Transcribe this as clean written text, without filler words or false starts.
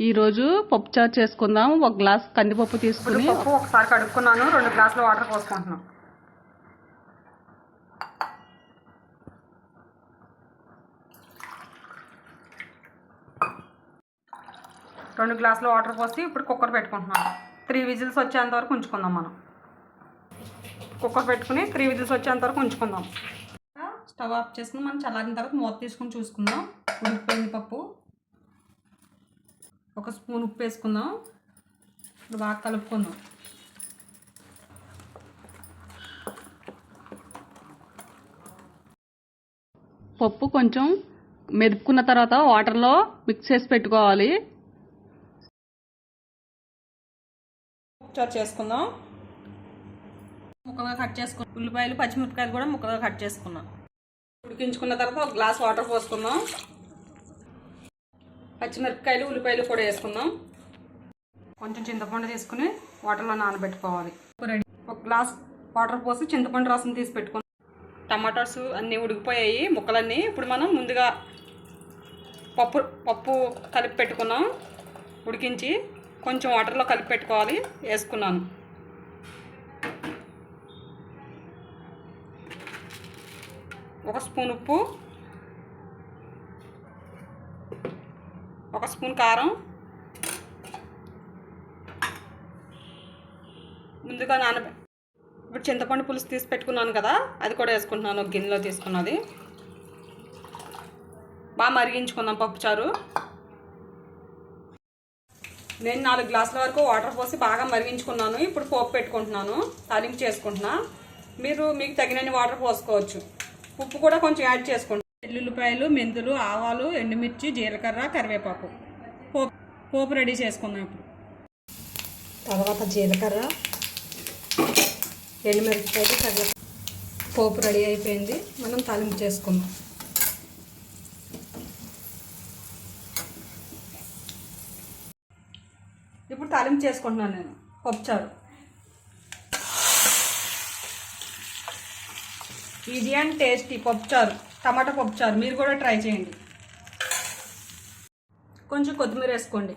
ఈరోజు పప్పుచారు చేసుకుందాం. ఒక గ్లాస్ కందిపప్పు తీసుకుని పప్పు ఒకసారి కడుక్కున్నాను. 2 గ్లాసులు వాటర్ పోసుకుంటున్నాను. రెండు గ్లాసులు వాటర్ పోసి ఇప్పుడు కుక్కర్ పెట్టుకుంటున్నాను. 3 విజిల్స్ వచ్చేంత వరకు ఉంచుకుందాం. మనం కుక్కర్ పెట్టుకుని 3 విజిల్స్ వచ్చేంత వరకు ఉంచుకుందాం. స్టవ్ ఆఫ్ చేసుకుని మనం చల్లారిన తర్వాత మూత తీసుకుని చూసుకుందాం. ఉడికిపోయింది పప్పు. 1 స్పూన్ ఉప్పు వేసుకుందాం. ఇప్పుడు బాగా కలుపుకుందాం. పప్పు కొంచెం మెదుపుకున్న తర్వాత వాటర్లో మిక్స్ చేసి పెట్టుకోవాలి. చారు చేసుకుందాం. ముక్కలుగా కట్ చేసుకున్నాం. ఉల్లిపాయలు పచ్చిమిరపకాయలు కూడా ముక్కలుగా కట్ చేసుకున్నాం. ఉడికించుకున్న తర్వాత 1 గ్లాస్ వాటర్ పోసుకుందాం. పచ్చిమిరపకాయలు ఉల్లిపాయలు కూడా వేసుకుందాం. కొంచెం చింతపండు తీసుకుని వాటర్లో నానబెట్టుకోవాలి. రెడీ. 1 గ్లాస్ వాటర్ పోసి చింతపండు రసం తీసి పెట్టుకుందాం. టమాటాస్ అన్నీ ఉడికిపోయాయి ముక్కలన్నీ. ఇప్పుడు మనం ముందుగా పప్పు కలిపి పెట్టుకున్నాం. ఉడికించి కొంచెం వాటర్లో కలిపి పెట్టుకోవాలి. వేసుకున్నాను. ఒక స్పూన్ ఉప్పు, 1 స్పూన్ కారం, ముందుగా ఇప్పుడు చింతపండు పులుసు తీసి పెట్టుకున్నాను కదా, అది కూడా వేసుకుంటున్నాను. ఒక గిన్నెలో తీసుకున్నది. బాగా మరిగించుకుందాం పప్పుచారు. నేను 4 గ్లాసుల వరకు వాటర్ పోసి బాగా మరిగించుకున్నాను. ఇప్పుడు పోపు పెట్టుకుంటున్నాను. తాలింపు చేసుకుంటున్నా. మీకు తగినన్ని వాటర్ పోసుకోవచ్చు. ఉప్పు కూడా కొంచెం యాడ్ చేసుకోండి. ఎల్లుల్లిపాయలు, మెంతులు, ఆవాలు, ఎండుమిర్చి, జీలకర్ర, కరివేపాకు పోపు రెడీ చేసుకుందాం. ఇప్పుడు తర్వాత జీలకర్ర, ఎండుమిరపకాయలు, కరివేపాకు పోపు రెడీ అయిపోయింది. మనం తాలింపు చేసుకుందాం. ఇప్పుడు తాలింపు చేసుకుంటున్నాను నేను పప్పుచారు. ఈజీ అండ్ టేస్టీ పప్పుచారు, టమాటా పప్పుచారు. మీరు కూడా ట్రై చేయండి. కొంచెం కొత్తిమీర వేసుకోండి.